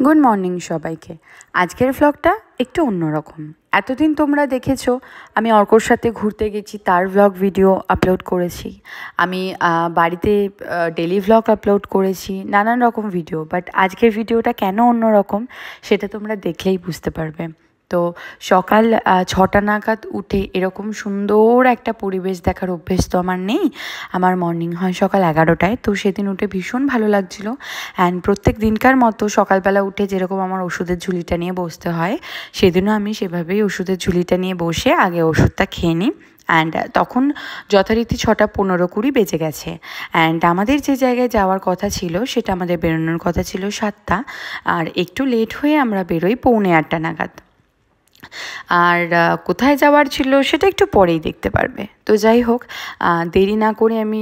Good morning সবাইকে। আজকের ভ্লগটা একটু অন্যরকম। এতদিন তোমরা দেখেছো আমি অর্কর সাথে ঘুরতে গেছি, তার ভ্লগ ভিডিও আপলোড করেছি। আমি বাড়িতে ডেলি ভ্লগ আপলোড করেছি, নানান রকম ভিডিও। বাট আজকের ভিডিওটা কেন অন্যরকম সেটা তোমরা দেখলেই বুঝতে পারবে। তো সকাল 6টা নাগাদ উঠে এরকম সুন্দর একটা পরিবেশ দেখার অভ্যেস তো আমার নেই। আমার মর্নিং হয় সকাল 11টায়। তো সেদিন উঠে ভীষণ ভালো লাগছিলো। অ্যান্ড প্রত্যেক দিনকার মতো সকালবেলা উঠে যেরকম আমার ওষুধের ঝুলিটা নিয়ে বসতে হয়, সেদিনও আমি সেভাবেই ওষুধের ঝুলিটা নিয়ে বসে আগে ওষুধটা খেয়ে নিই। অ্যান্ড তখন যথারীতি 6:15-20 বেজে গেছে। অ্যান্ড আমাদের যে জায়গায় যাওয়ার কথা ছিল সেটা আমাদের বেরোনোর কথা ছিল 7টা, আর একটু লেট হয়ে আমরা বেরোই 7:45 নাগাদ। আর কোথায় যাওয়ার ছিল সেটা একটু পরেই দেখতে পারবে। তো যাই হোক, দেরি না করে আমি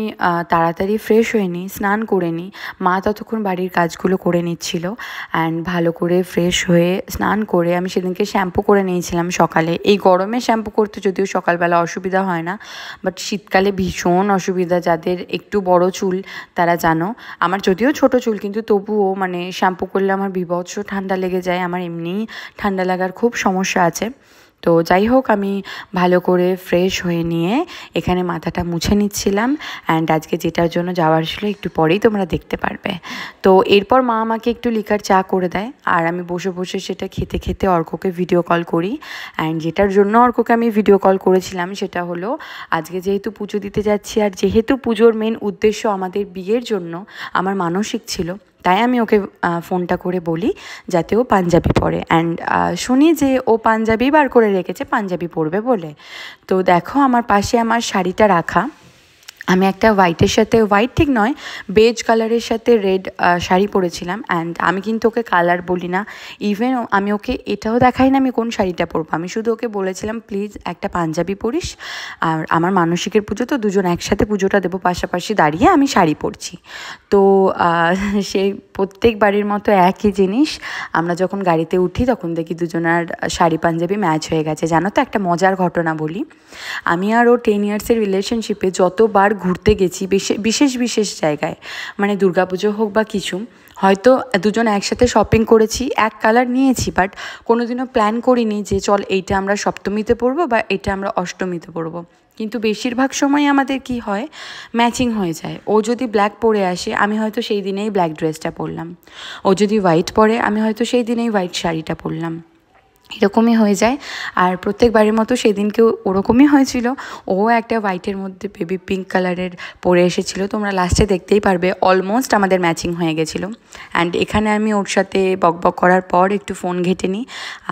তাড়াতাড়ি ফ্রেশ হয়ে নিই, স্নান করে নিই। মা ততক্ষণ বাড়ির কাজগুলো করে নিচ্ছিল। অ্যান্ড ভালো করে ফ্রেশ হয়ে স্নান করে আমি সেদিনকে শ্যাম্পু করে নিয়েছিলাম সকালে। এই গরমে শ্যাম্পু করতে যদিও সকালবেলা অসুবিধা হয় না, বাট শীতকালে ভীষণ অসুবিধা। যাদের একটু বড় চুল তারা জানো। আমার যদিও ছোট চুল, কিন্তু তবুও মানে শ্যাম্পু করলে আমার বীভৎস ঠান্ডা লেগে যায়। আমার এমনিই ঠান্ডা লাগার খুব সমস্যা আছে। তো যাই হোক, আমি ভালো করে ফ্রেশ হয়ে নিয়ে এখানে মাথাটা মুছে নিচ্ছিলাম। অ্যান্ড আজকে যেটার জন্য যাওয়ার ছিল একটু পরেই তোমরা দেখতে পারবে। তো এরপর মা আমাকে একটু লিকার চা করে দেয়, আর আমি বসে বসে সেটা খেতে খেতে অর্ককে ভিডিও কল করি। অ্যান্ড যেটার জন্য অর্ককে আমি ভিডিও কল করেছিলাম সেটা হলো, আজকে যেহেতু পুজো দিতে যাচ্ছি, আর যেহেতু পুজোর মেন উদ্দেশ্য আমাদের বিয়ের জন্য আমার মানসিক ছিল, তাই আমি ওকে ফোনটা করে বলি যাতে ও পাঞ্জাবি পরে। অ্যান্ড শুনি যে ও পাঞ্জাবি বার করে রেখেছে পাঞ্জাবি পরবে বলে। তো দেখো, আমার পাশে আমার শাড়িটা রাখা। আমি একটা হোয়াইটের সাথে, হোয়াইট ঠিক নয়, বেজ কালারের সাথে রেড শাড়ি পরেছিলাম। অ্যান্ড আমি কিন্তু ওকে কালার বলি না, ইভেন আমি ওকে এটাও দেখাই না আমি কোন শাড়িটা পরবো। আমি শুধু ওকে বলেছিলাম প্লিজ একটা পাঞ্জাবি পরিস, আর আমার মানসিকের পুজো তো দুজন একসাথে পুজোটা দেবো, পাশাপাশি দাঁড়িয়ে আমি শাড়ি পরছি। তো সেই প্রত্যেক বাড়ির মতো একই জিনিস। আমরা যখন গাড়িতে উঠি তখন দেখি দুজনার শাড়ি পাঞ্জাবি ম্যাচ হয়ে গেছে। জানো তো, একটা মজার ঘটনা বলি। আমি আর ও 10 ইয়ার্সের রিলেশনশিপে যতবার ঘুরতে গেছি বিশেষ বিশেষ জায়গায়, মানে দুর্গাপুজো হোক বা কিছু, হয়তো দুজন একসাথে শপিং করেছি, এক কালার নিয়েছি, বাট কোনোদিনও প্ল্যান করিনি যে চল এইটা আমরা সপ্তমীতে পরবো বা এটা আমরা অষ্টমীতে পরবো। কিন্তু বেশিরভাগ সময় আমাদের কি হয়, ম্যাচিং হয়ে যায়। ও যদি ব্ল্যাক পরে আসে আমি হয়তো সেই দিনেই ব্ল্যাক ড্রেসটা পরলাম, ও যদি হোয়াইট পরে আমি হয়তো সেই দিনেই হোয়াইট শাড়িটা পরলাম, এরকমই হয়ে যায়। আর প্রত্যেকবারের মতো সেদিনকেও ওরকমই হয়েছিল। ও একটা হোয়াইটের মধ্যে বেবি পিঙ্ক কালারের পরে এসেছিলো, তোমরা লাস্টে দেখতেই পারবে অলমোস্ট আমাদের ম্যাচিং হয়ে গেছিলো। অ্যান্ড এখানে আমি ওর সাথে বকবক করার পর একটু ফোন ঘেঁটে নিই।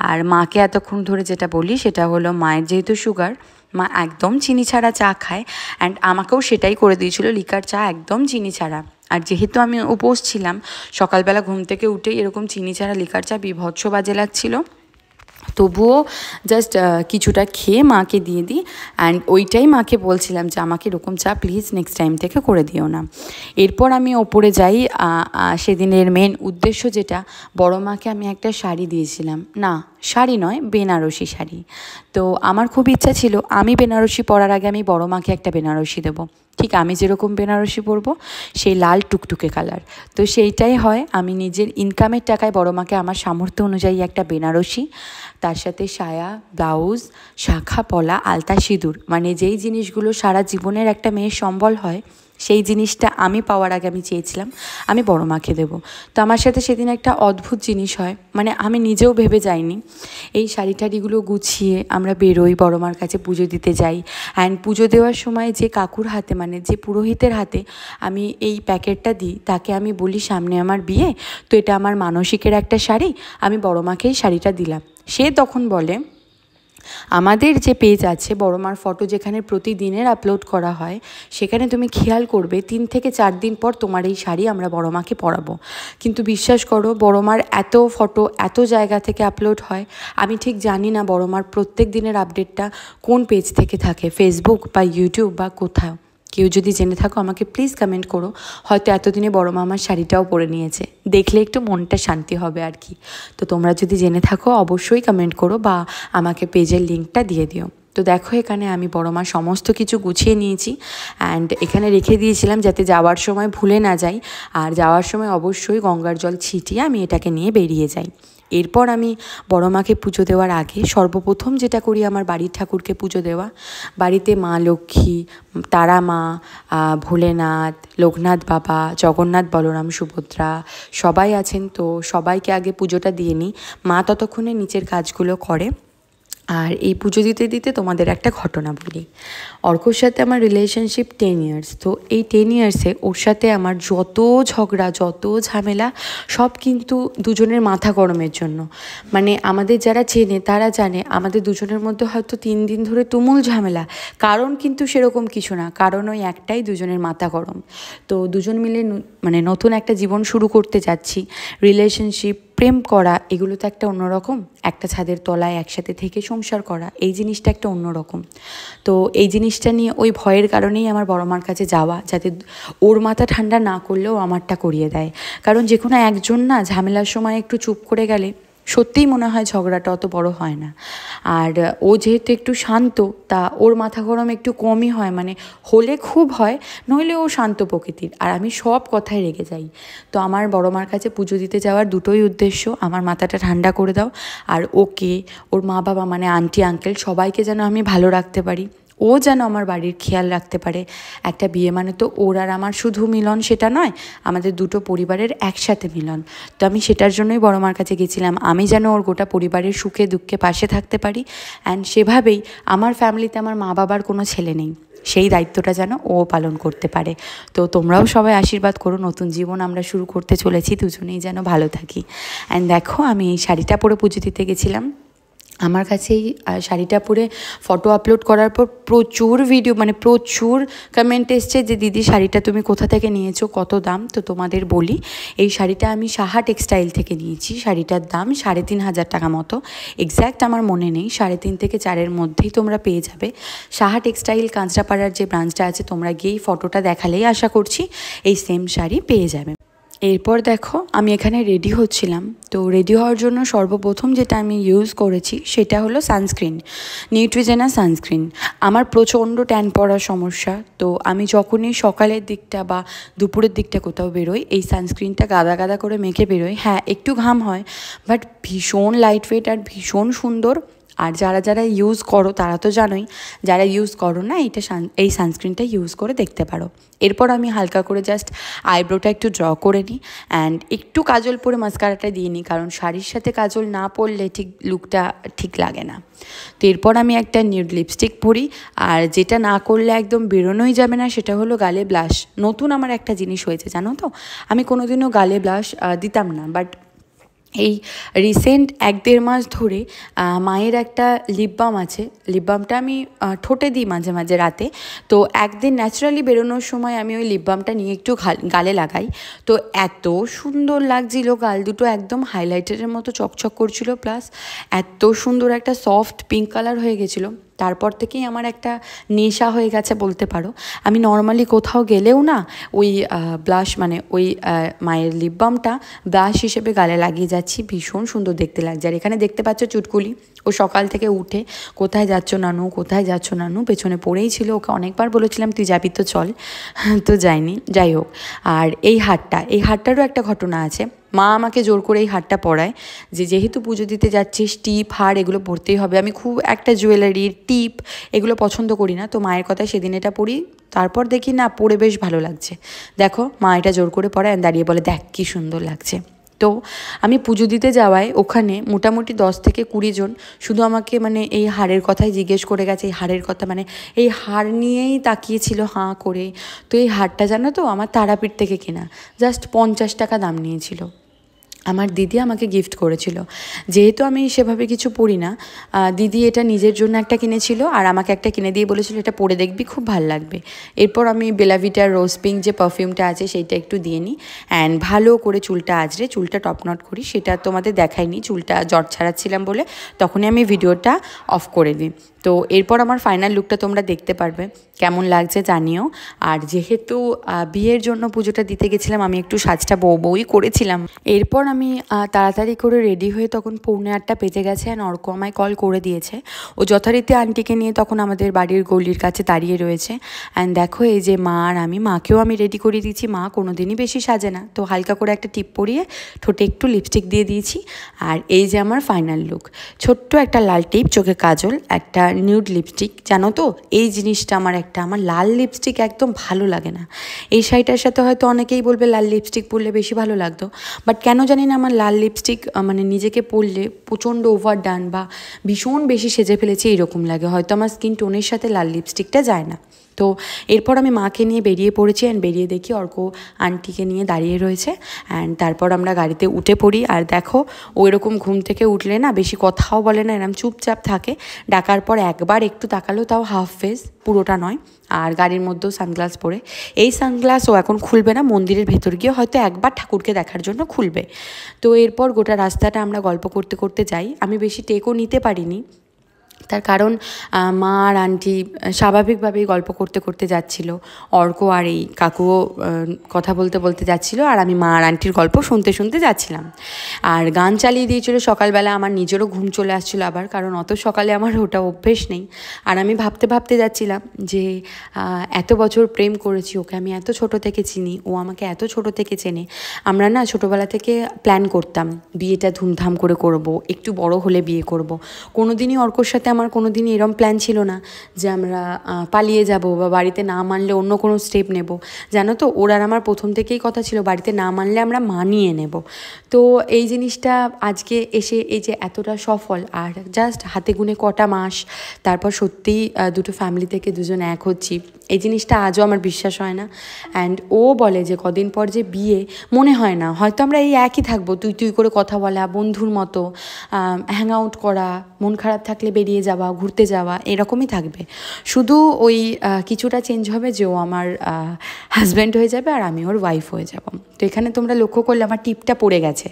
আর মাকে এতক্ষণ ধরে যেটা বলি সেটা হলো, মায়ের যেহেতু সুগার, মা একদম চিনি ছাড়া চা খায়। অ্যান্ড আমাকেও সেটাই করে দিয়েছিল, লিকার চা একদম চিনি ছাড়া। আর যেহেতু আমি উপোস ছিলাম, সকালবেলা ঘুম থেকে উঠেই এরকম চিনি ছাড়া লিকার চা বীভৎস বাজে লাগছিলো, তবুও জাস্ট কিছুটা খেয়ে মাকে দিয়ে দিই। অ্যান্ড ওইটাই মাকে বলছিলাম যে আমাকে এরকম চা প্লিজ নেক্সট টাইম থেকে করে দিও না। এরপর আমি ওপরে যাই। সেদিনের মেন উদ্দেশ্য যেটা, বড় মাকে আমি একটা শাড়ি দিয়েছিলাম, না শাড়ি নয়, বেনারসি শাড়ি। তো আমার খুব ইচ্ছা ছিল আমি বেনারসি পরার আগে আমি বড় মাকে একটা বেনারসি দেবো, ঠিক আমি যেরকম বেনারসি পরবো সেই লাল টুকটুকে কালার। তো সেইটাই হয়, আমি নিজের ইনকামের টাকায় বড় মাকে আমার সামর্থ্য অনুযায়ী একটা বেনারসি, তার সাথে সায়া, ব্লাউজ, শাখা পলা, আলতা, সিঁদুর, মানে যেই জিনিসগুলো সারা জীবনের একটা মেয়ের সম্বল হয়, সেই জিনিসটা আমি পাওয়ার আগে আমি চেয়েছিলাম আমি বড় মাকে দেবো। তো আমার সাথে সেদিন একটা অদ্ভুত জিনিস হয়, মানে আমি নিজেও ভেবে যাইনি। এই শাড়ি টাড়িগুলো গুছিয়ে আমরা বেরোই, বড় মার কাছে পুজো দিতে যাই। অ্যান্ড পুজো দেওয়ার সময় যে কাকুর হাতে, মানে যে পুরোহিতের হাতে আমি এই প্যাকেটটা দিই, তাকে আমি বলি সামনে আমার বিয়ে, তো এটা আমার মানসিকের একটা শাড়ি, আমি বড় মাকেই শাড়িটা দিলাম। সে তখন বলে, আমাদের যে পেজ আছে বড় মার ফটো যেখানে প্রতিদিনের আপলোড করা হয়, সেখানে তুমি খেয়াল করবে 3 থেকে 4 দিন পর তোমার এই শাড়ি আমরা বড় মাকে পরাবো। কিন্তু বিশ্বাস করো, বড় মার এত ফটো এত জায়গা থেকে আপলোড হয়, আমি ঠিক জানি না বড় মার প্রত্যেক দিনের আপডেটটা কোন পেজ থেকে থাকে, ফেসবুক বা ইউটিউব বা কোথাও। কেউ যদি জেনে থাকো আমাকে প্লিজ কমেন্ট করো, হয়তো এতদিনে বড় মা আমার শাড়িটাও পরে নিয়েছে, দেখলে একটু মনটা শান্তি হবে আর কি। তো তোমরা যদি জেনে থাকো অবশ্যই কমেন্ট করো বা আমাকে পেজের লিঙ্কটা দিয়ে দিও। তো দেখো এখানে আমি বড় মা সমস্ত কিছু গুছিয়ে নিয়েছি অ্যান্ড এখানে রেখে দিয়েছিলাম যাতে যাওয়ার সময় ভুলে না যাই, আর যাওয়ার সময় অবশ্যই গঙ্গার জল ছিটিয়ে আমি এটাকে নিয়ে বেরিয়ে যাই। এরপর আমি বড় মাকে পুজো দেওয়ার আগে সর্বপ্রথম যেটা করি আমার বাড়ির ঠাকুরকে পুজো দেওয়া। বাড়িতে মা লক্ষ্মী, তারা মা, ভোলেনাথ, লোকনাথ বাবা, জগন্নাথ, বলরাম, সুভদ্রা সবাই আছেন, তো সবাইকে আগে পুজোটা দিয়ে নিই। মা ততক্ষণে নিচের কাজগুলো করে। আর এই পুজো দিতে দিতে তোমাদের একটা ঘটনা বলি। অর্কর সাথে আমার রিলেশনশিপ 10 ইয়ার্স। তো এই 10 ইয়ার্সে ওর সাথে আমার যত ঝগড়া, যত ঝামেলা, সব কিন্তু দুজনের মাথা গরমের জন্য। মানে আমাদের যারা চেনে তারা জানে আমাদের দুজনের মধ্যে হয়তো 3 দিন ধরে তুমুল ঝামেলা, কারণ কিন্তু সেরকম কিছু না, কারণ ওই একটাই, দুজনের মাথা গরম। তো দুজন মিলে মানে নতুন একটা জীবন শুরু করতে যাচ্ছি। রিলেশনশিপ, প্রেম করা, এগুলো তো একটা অন্যরকম। একটা ছাদের তলায় একসাথে থেকে সংসার করা, এই জিনিসটা একটা অন্যরকম। তো এই জিনিসটা নিয়ে ওই ভয়ের কারণেই আমার বড় মার কাছে যাওয়া, যাতে ওর মাথা ঠান্ডা না করলেও আমারটা করিয়ে দেয়। কারণ যে কোনো একজন না ঝামেলার সময় একটু চুপ করে গেলে সত্যিই মনে হয় ঝগড়াটা অত বড় হয় না। আর ও যেহেতু একটু শান্ত, তা ওর মাথা গরম একটু কমই হয়, মানে হলে খুব হয়, নইলে ও শান্ত প্রকৃতির, আর আমি সব কথায় রেগে যাই। তো আমার বড় মার কাছে পুজো দিতে যাওয়ার দুটোই উদ্দেশ্য, আমার মাথাটা ঠান্ডা করে দাও, আর ওকে, ওর মা বাবা মানে আন্টি আঙ্কেল সবাইকে যেন আমি ভালো রাখতে পারি, ও যেন আমার বাড়ির খেয়াল রাখতে পারে। একটা বিয়ে মানে তো ওর আর আমার শুধু মিলন সেটা নয়, আমাদের দুটো পরিবারের একসাথে মিলন। তো আমি সেটার জন্যই বড় মার কাছে গেছিলাম, আমি যেন ওর গোটা পরিবারের সুখে দুঃখে পাশে থাকতে পারি। অ্যান্ড সেভাবেই আমার ফ্যামিলিতে আমার মা বাবার কোনো ছেলে নেই, সেই দায়িত্বটা যেন ও পালন করতে পারে। তো তোমরাও সবাই আশীর্বাদ করো, নতুন জীবন আমরা শুরু করতে চলেছি, দুজনেই যেন ভালো থাকি। অ্যান্ড দেখো আমি এই শাড়িটা পরে পুজো দিতে গেছিলাম। আমার কাছে এই শাড়িটা পরে ফটো আপলোড করার পর প্রচুর ভিডিও, মানে প্রচুর কমেন্ট এসছে যে দিদি শাড়িটা তুমি কোথা থেকে নিয়েছো, কত দাম। তো তোমাদের বলি, এই শাড়িটা আমি সাহা টেক্সটাইল থেকে নিয়েছি। শাড়িটার দাম 3,500 টাকা মতো, এক্স্যাক্ট আমার মনে নেই, 3.5 থেকে 4-এর মধ্যেই তোমরা পেয়ে যাবে। সাহা টেক্সটাইল কাঁচরাপাড়ার যে ব্রাঞ্চটা আছে, তোমরা গিয়েই ফটোটা দেখালেই আশা করছি এই সেম শাড়ি পেয়ে যাবে। এরপর দেখো আমি এখানে রেডি হচ্ছিলাম। তো রেডি হওয়ার জন্য সর্বপ্রথম যেটা আমি ইউজ করেছি সেটা হলো সানস্ক্রিন, নিউট্রিজেনা সানস্ক্রিন। আমার প্রচণ্ড ট্যান পড়ার সমস্যা, তো আমি যখনই সকালের দিকটা বা দুপুরের দিকটা কোথাও বেরোই, এই সানস্ক্রিনটা গাদা গাদা করে মেখে বেরোই। হ্যাঁ, একটু ঘাম হয়, বাট ভীষণ লাইট ওয়েট আর ভীষণ সুন্দর। আর যারা যারা ইউজ করো তারা তো জানোই, যারা ইউজ করো না এই সানস্ক্রিনটা ইউজ করে দেখতে পারো। এরপর আমি হালকা করে জাস্ট আইব্রোটা একটু ড্র করে নিই, অ্যান্ড একটু কাজল পরে মাস্কারাটা দিয়ে নিই, কারণ শাড়ির সাথে কাজল না পরলে ঠিক লুকটা ঠিক লাগে না। তো এরপর আমি একটা নিউড লিপস্টিক পরি, আর যেটা না করলে একদম বেরোনোই যাবে না সেটা হলো গালে ব্লাশ। নতুন আমার একটা জিনিস হয়েছে জানো তো, আমি কোনোদিনও গালে ব্লাশ দিতাম না, বাট এই রিসেন্ট 1-1.5 মাস ধরে মায়ের একটা লিপ বাম আছে, লিপ বামটা আমি ঠোঁটে দিই মাঝে মাঝে রাতে। তো একদিন ন্যাচারালি বেরোনোর সময় আমি ওই লিপ বামটা নিয়ে একটু গালে লাগাই, তো এত সুন্দর লাগছিল, গাল দুটো একদম হাইলাইটারের মতো চকচক করছিল, প্লাস এত সুন্দর একটা সফট পিঙ্ক কালার হয়ে গেছিলো। তারপর থেকেই আমার একটা নেশা হয়ে গেছে বলতে পারো। আমি নর্মালি কোথাও গেলেও না ওই ব্লাশ, মানে ওই মায়ের লিপ বামটা ব্লাশ হিসেবে গালে লাগিয়ে যাচ্ছি, ভীষণ সুন্দর দেখতে লাগছে। আর এখানে দেখতে পাচ্ছ চুটকুলি, ও সকাল থেকে উঠে কোথায় যাচ্ছ নানু, কোথায় যাচ্ছ নানু পেছনে পড়েই ছিল। ওকে অনেকবার বলেছিলাম তুই যাবি তো চল, তো যায়নি। যাই হোক, আর এই হারটারও একটা ঘটনা আছে। মা আমাকে জোর করে এই হারটা পরায়, যেহেতু পুজো দিতে যাচ্ছিস টিপ হার এগুলো পরতেই হবে। আমি খুব একটা জুয়েলারি টিপ এগুলো পছন্দ করি না, তো মায়ের কথায় সেদিন এটা পরি। তারপর দেখি না পরে বেশ ভালো লাগছে। দেখো মা এটা জোর করে পরায়, দাঁড়িয়ে বলে দেখ কী সুন্দর লাগছে। তো আমি পুজো দিতে যাওয়ায় ওখানে মোটামুটি 10 থেকে 20 জন শুধু আমাকে মানে এই হারের কথাই জিজ্ঞেস করে গেছে, এই হারের কথা, মানে এই হার নিয়েই তাকিয়েছিল হাঁ করে। তো এই হারটা জানো তো আমার তারাপীঠ থেকে কেনা, জাস্ট 50 টাকা দাম নিয়েছিল। আমার দিদি আমাকে গিফট করেছিল। যেহেতু আমি সেভাবে কিছু পরি না, দিদি এটা নিজের জন্য একটা কিনেছিল আর আমাকে একটা কিনে দিয়ে বলেছিল এটা পরে দেখবি খুব ভালো লাগবে। এরপর আমি বেলা ভিটার রোজ পিঙ্ক যে পারফিউমটা আছে সেইটা একটু দিয়ে নিই, অ্যান্ড ভালো করে চুলটা আঁচড়ে চুলটা টপ নট করি। সেটা তোমাদের দেখাইনি, চুলটা জট ছাড়াচ্ছিলাম বলে তখনই আমি ভিডিওটা অফ করে দিই। তো এরপর আমার ফাইনাল লুকটা তোমরা দেখতে পারবে, কেমন লাগছে জানিও। আর যেহেতু বিয়ের জন্য পুজোটা দিতে গেছিলাম, আমি একটু সাজটা বউই করেছিলাম। এরপর আমি তাড়াতাড়ি করে রেডি হয়ে তখন 7:45 বেজে গেছে, অ্যান্ড অর্ক আমায় কল করে দিয়েছে। ও যথারীতি আন্টিকে নিয়ে তখন আমাদের বাড়ির গলির কাছে দাঁড়িয়ে রয়েছে। অ্যান্ড দেখো এই যে মা আর মাকেও আমি রেডি করে দিয়েছি। মা কোনো দিনই বেশি সাজে না, তো হালকা করে একটা টিপ পরিয়ে ঠোঁটে একটু লিপস্টিক দিয়ে দিয়েছি। আর এই যে আমার ফাইনাল লুক, ছোট্ট একটা লাল টিপ, চোখে কাজল, একটা নিউড লিপস্টিক। জানো তো এই জিনিসটা আমার লাল লিপস্টিক একদম ভালো লাগে না। এই শাড়িটার সাথে হয়তো অনেকেই বলবে লাল লিপস্টিক পরলে বেশি ভালো লাগতো, বাট কেন জানি না আমার লাল লিপস্টিক মানে নিজেকে পরলে প্রচণ্ড ওভার ডান বা ভীষণ বেশি সেজে ফেলেছি এরকম লাগে। হয়তো আমার স্কিন টোনের সাথে লাল লিপস্টিকটা যায় না। তো এরপর আমি মাকে নিয়ে বেরিয়ে পড়েছি, অ্যান্ড বেরিয়ে দেখি অর্ক আন্টিকে নিয়ে দাঁড়িয়ে রয়েছে। অ্যান্ড তারপর আমরা গাড়িতে উঠে পড়ি। আর দেখো ও এরকম ঘুম থেকে উঠলে না বেশি কথাও বলে না, এরকম চুপচাপ থাকে। ডাকার পর একবার একটু তাকালো, তাও হাফ ফেস, পুরোটা নয়। আর গাড়ির মধ্যেও সানগ্লাস পরে, এই সানগ্লাস ও এখন খুলবে না, মন্দিরের ভেতর গিয়ে হয়তো একবার ঠাকুরকে দেখার জন্য খুলবে। তো এরপর গোটা রাস্তাটা আমরা গল্প করতে করতে যাই। আমি বেশি টেকও নিতে পারিনি, তার কারণ মা আর আন্টি স্বাভাবিকভাবেই গল্প করতে করতে যাচ্ছিল। অর্ক আর এই কাকুও কথা বলতে বলতে যাচ্ছিল, আর আমি মা আর আন্টির গল্প শুনতে শুনতে যাচ্ছিলাম। আর গান চালিয়ে দিয়েছিল সকালবেলা। আমার নিজেরও ঘুম চলে আসছিলো আবার, কারণ অত সকালে আমার ওটা অভ্যেস নেই। আর আমি ভাবতে ভাবতে যাচ্ছিলাম যে এত বছর প্রেম করেছি, ওকে আমি এত ছোট থেকে চিনি, ও আমাকে এত ছোট থেকে চেনে। আমরা না ছোটোবেলা থেকে প্ল্যান করতাম বিয়েটা ধুমধাম করে করব, একটু বড় হলে বিয়ে করব। কোনো দিনই অর্কর সাথে আমার কোনো দিনই এরম প্ল্যান ছিল না যে আমরা পালিয়ে যাব বা বাড়িতে না মানলে অন্য কোনো স্টেপ নেব। জানো তো, ওর আর আমার প্রথম থেকেই কথা ছিল বাড়িতে না মানলে আমরা মানিয়ে নেব। তো এই জিনিসটা আজকে এসে এই যে এতটা সফল, আর জাস্ট হাতে গুনে কটা মাস, তারপর সত্যিই দুটো ফ্যামিলি থেকে দুজন এক হচ্ছি, এই জিনিসটা আজও আমার বিশ্বাস হয় না। অ্যান্ড ও বলে যে কদিন পর যে বিয়ে, মনে হয় না, হয়তো আমরা এই একই থাকবো, তুই তুই করে কথা বলা, বন্ধুর মতো হ্যাং আউট করা, মন খারাপ থাকলে বেরিয়ে যাওয়া, ঘুরতে যাওয়া, এরকমই থাকবে। শুধু ওই কিছুটা চেঞ্জ হবে যে ও আমার হাজব্যান্ড হয়ে যাবে আর আমি ওর ওয়াইফ হয়ে যাব। তো এখানে তোমরা লক্ষ্য করলে আমার টিপটা পড়ে গেছে।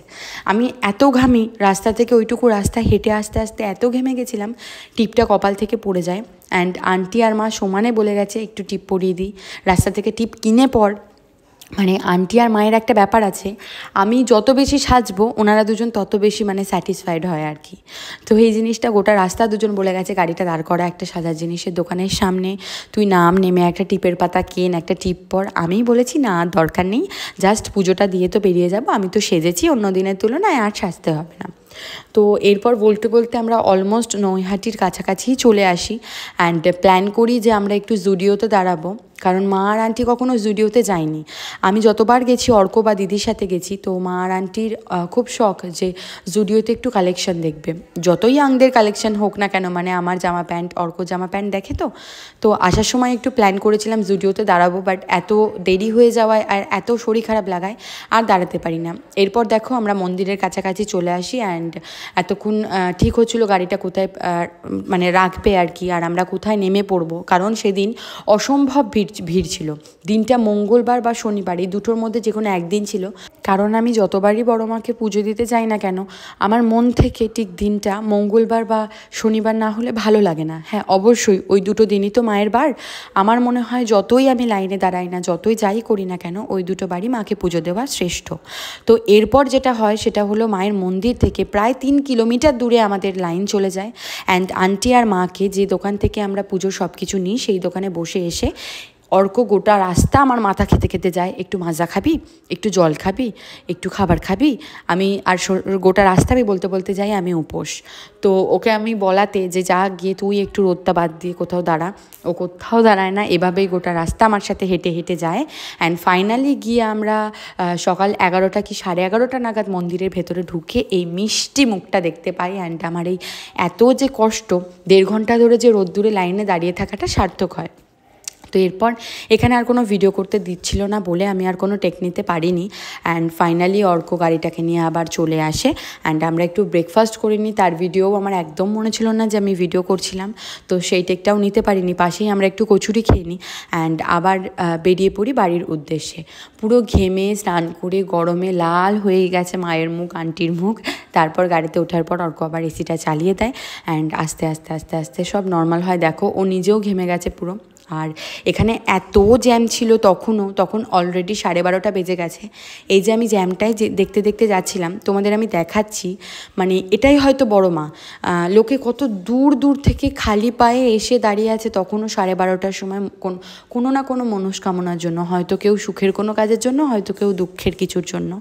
আমি এত ঘামি, রাস্তা থেকে ওইটুকু রাস্তা হেঁটে আসতে আসতে এত ঘেমে গেছিলাম, টিপটা কপাল থেকে পড়ে যায়। অ্যান্ড আন্টি আর মা সমানে বলে গেছে একটু টিপ পরিয়ে দিই, রাস্তা থেকে টিপ কিনে পর। মানে আন্টি আর মায়ের একটা ব্যাপার আছে, আমি যত বেশি সাজবো ওনারা দুজন তত বেশি মানে স্যাটিসফাইড হয় আর কি। তো এই জিনিসটা গোটা রাস্তা দুজন বলে গেছে গাড়িটা দাঁড় করা একটা সাজার জিনিসের দোকানের সামনে, তুই নাম নেমে একটা টিপের পাতা কেন, একটা টিপ পর। আমিই বলেছি না দরকার নেই, জাস্ট পুজোটা দিয়ে তো বেরিয়ে যাব, আমি তো সেজেছি, অন্য দিনের তুলনায় আর সাজতে হবে না। তো এরপর বলতে বলতে আমরা অলমোস্ট নৈহাটির কাছাকাছিই চলে আসি। অ্যান্ড প্ল্যান করি যে আমরা একটু জুডিওতে দাঁড়াবো, কারণ মা আর আন্টি কখনো জুডিওতে যায়নি। আমি যতবার গেছি অর্ক বা দিদির সাথে গেছি, তো মা আর আন্টির খুব শখ যে জুডিওতে একটু কালেকশন দেখবে, যতই ইয়াংদের কালেকশন হোক না কেন, মানে আমার জামা প্যান্ট, অর্ক জামা প্যান্ট দেখে। তো আসার সময় একটু প্ল্যান করেছিলাম জুডিওতে দাঁড়াবো, বাট এত দেরি হয়ে যাওয়ায় আর এত শরীর খারাপ লাগায় আর দাঁড়াতে পারি না। এরপর দেখো আমরা মন্দিরের কাছাকাছি চলে আসি। অ্যান্ড এতক্ষণ ঠিক হচ্ছিলো গাড়িটা কোথায় মানে রাখবে আর কি, আর আমরা কোথায় নেমে পড়বো, কারণ সেদিন অসম্ভব ভিড় ছিল। দিনটা মঙ্গলবার বা শনিবার, এই দুটোর মধ্যে যে কোনো একদিন ছিল। কারণ আমি যতবারই বড় মাকে পুজো দিতে যাই না কেন, আমার মন থেকে ঠিক দিনটা মঙ্গলবার বা শনিবার না হলে ভালো লাগে না। হ্যাঁ অবশ্যই ওই দুটো দিনই তো মায়ের বার। আমার মনে হয় যতই আমি লাইনে দাঁড়াই না, যতই যাই করি না কেন, ওই দুটো বারই মাকে পুজো দেওয়া শ্রেষ্ঠ। তো এরপর যেটা হয় সেটা হলো মায়ের মন্দির থেকে প্রায় 3 কিলোমিটার দূরে আমাদের লাইন চলে যায়। অ্যান্ড আন্টি আর মাকে যে দোকান থেকে আমরা পুজোর সব কিছু নিই, সেই দোকানে বসে এসে অর্ক গোটা রাস্তা আমার মাথা খেতে খেতে যায়, একটু মাজা খাবি, একটু জল খাবি, একটু খাবার খাবি। আমি আর গোটা রাস্তা আমি বলতে বলতে যাই আমি উপোস। তো ওকে আমি বলাতে যে যা গিয়ে তুই একটু রোদটা বাদ দিয়ে কোথাও দাঁড়া, ও কোথাও দাঁড়ায় না, এভাবেই গোটা রাস্তা আমার সাথে হেঁটে হেঁটে যায়। অ্যান্ড ফাইনালি গিয়ে আমরা সকাল 11টা কি 11:30 নাগাদ মন্দিরের ভেতরে ঢুকে এই মিষ্টি মুখটা দেখতে পাই। অ্যান্ড আমার এই এত যে কষ্ট, 1.5 ঘন্টা ধরে যে রোদ্দুরে লাইনে দাঁড়িয়ে থাকাটা সার্থক হয়। তো এরপর এখানে আর কোনো ভিডিও করতে দিচ্ছিল না বলে আমি আর কোনো টেক নিতে পারিনি। অ্যান্ড ফাইনালি অর্ক গাড়িটাকে নিয়ে আবার চলে আসে। অ্যান্ড আমরা একটু ব্রেকফাস্ট করে নিই, তার ভিডিও আমার একদম মনে ছিল না যে আমি ভিডিও করছিলাম, তো সেই টেকটাও নিতে পারিনি। পাশেই আমরা একটু কচুরি খেয়ে নিই অ্যান্ড আবার বেরিয়ে পড়ি বাড়ির উদ্দেশ্যে। পুরো ঘেমে স্নান করে গরমে লাল হয়ে গেছে মায়ের মুখ, আন্টির মুখ। তারপর গাড়িতে ওঠার পর অর্ক আবার এসিটা চালিয়ে দেয় অ্যান্ড আস্তে আস্তে আস্তে আস্তে সব নর্মাল হয়। দেখো ও নিজেও ঘেমে গেছে পুরো। আর এখানে এত জ্যাম ছিল তখন অলরেডি 12:30 বেজে গেছে। এই যে আমি জ্যামটাই যে দেখতে দেখতে যাচ্ছিলাম, তোমাদের আমি দেখাচ্ছি, মানে এটাই হয়তো বড় মা। লোকে কত দূর দূর থেকে খালি পায়ে এসে দাঁড়িয়ে আছে তখনও 12:30টার সময় কোনো না কোনো মনস্কামনার জন্য, হয়তো কেউ সুখের কোনো কাজের জন্য, হয়তো কেউ দুঃখের কিছুর জন্য।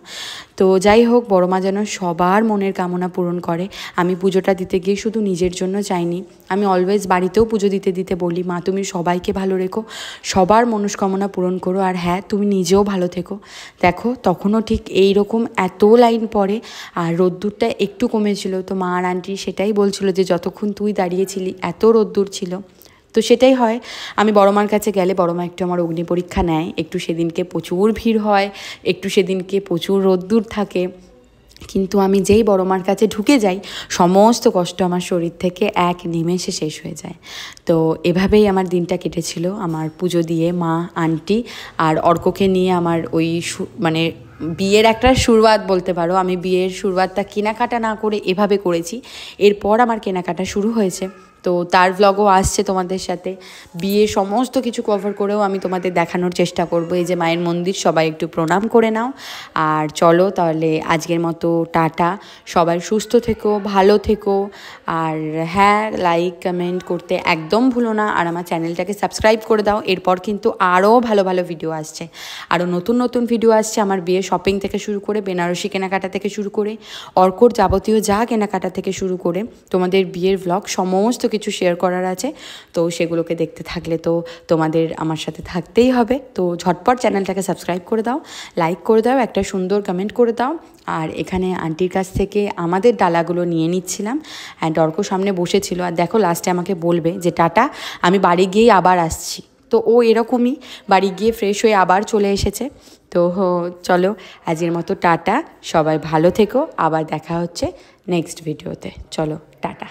তো যাই হোক, বড় মা যেন সবার মনের কামনা পূরণ করে। আমি পুজোটা দিতে গিয়ে শুধু নিজের জন্য চাইনি, আমি অলওয়েজ বাড়িতেও পুজো দিতে দিতে বলি, মা তুমি সবাইকে ভালো রেখো, সবার মনস্কামনা পূরণ করো, আর হ্যাঁ তুমি নিজেও ভালো থেকো। দেখো তখনও ঠিক এই রকম এত লাইন পড়ে আর রোদ্দুরটা একটু কমেছিল, তো মা আর আন্টি সেটাই বলছিল যে যতক্ষণ তুই দাঁড়িয়েছিলি এত রোদ্দুর ছিল। তো সেটাই হয়, আমি বড় মার কাছে গেলে বড় মা একটু আমার অগ্নি পরীক্ষা নেয়। একটু সেদিনকে প্রচুর ভিড় হয়, একটু সেদিনকে প্রচুর রোদ্দুর থাকে, কিন্তু আমি যেই বড় মার কাছে ঢুকে যাই সমস্ত কষ্ট আমার শরীর থেকে এক নিমেষে শেষ হয়ে যায়। তো এভাবেই আমার দিনটা কেটেছিল, আমার পুজো দিয়ে মা, আন্টি আর অর্ককে নিয়ে আমার ওই মানে বিয়ের একটা শুরুয়াত বলতে পারো। আমি বিয়ের শুরুয়াতটা কেনাকাটা না করে এভাবে করেছি, এরপর আমার কেনাকাটা শুরু হয়েছে। তো তার ভ্লগও আসছে তোমাদের সাথে, বিয়ে সমস্ত কিছু কভার করেও আমি তোমাদের দেখানোর চেষ্টা করব। এই যে মায়ের মন্দির, সবাই একটু প্রণাম করে নাও। আর চলো তাহলে আজকের মতো টাটা, সবাই সুস্থ থেকো, ভালো থেকো, আর হ্যাঁ লাইক কমেন্ট করতে একদম ভুলো না, আর আমার চ্যানেলটাকে সাবস্ক্রাইব করে দাও। এরপর কিন্তু আরও ভালো ভালো ভিডিও আসছে, আরও নতুন নতুন ভিডিও আসছে, আমার বিয়ে শপিং থেকে শুরু করে বেনারসি কেনাকাটা থেকে শুরু করে অর্কর যাবতীয় যা কেনাকাটা থেকে শুরু করে তোমাদের বিয়ের ভ্লগ সমস্ত কিছু শেয়ার করার আছে। তো সেগুলোকে দেখতে থাকলে তো তোমাদের আমার সাথে থাকতেই হবে। তো ঝটপট চ্যানেলটাকে সাবস্ক্রাইব করে দাও, লাইক করে দাও, একটা সুন্দর কমেন্ট করে দাও। আর এখানে আন্টির কাছ থেকে আমাদের ডালাগুলো নিয়ে নিচ্ছিলাম অ্যান্ড অর্ক সামনে বসেছিল। আর দেখো লাস্টে আমাকে বলবে যে টাটা, আমি বাড়ি গিয়েই আবার আসছি। তো ও এরকমই বাড়ি গিয়ে ফ্রেশ হয়ে আবার চলে এসেছে। তো চলো আজকের মতো টাটা, সবাই ভালো থেকো, আবার দেখা হচ্ছে নেক্সট ভিডিওতে। চলো টাটা।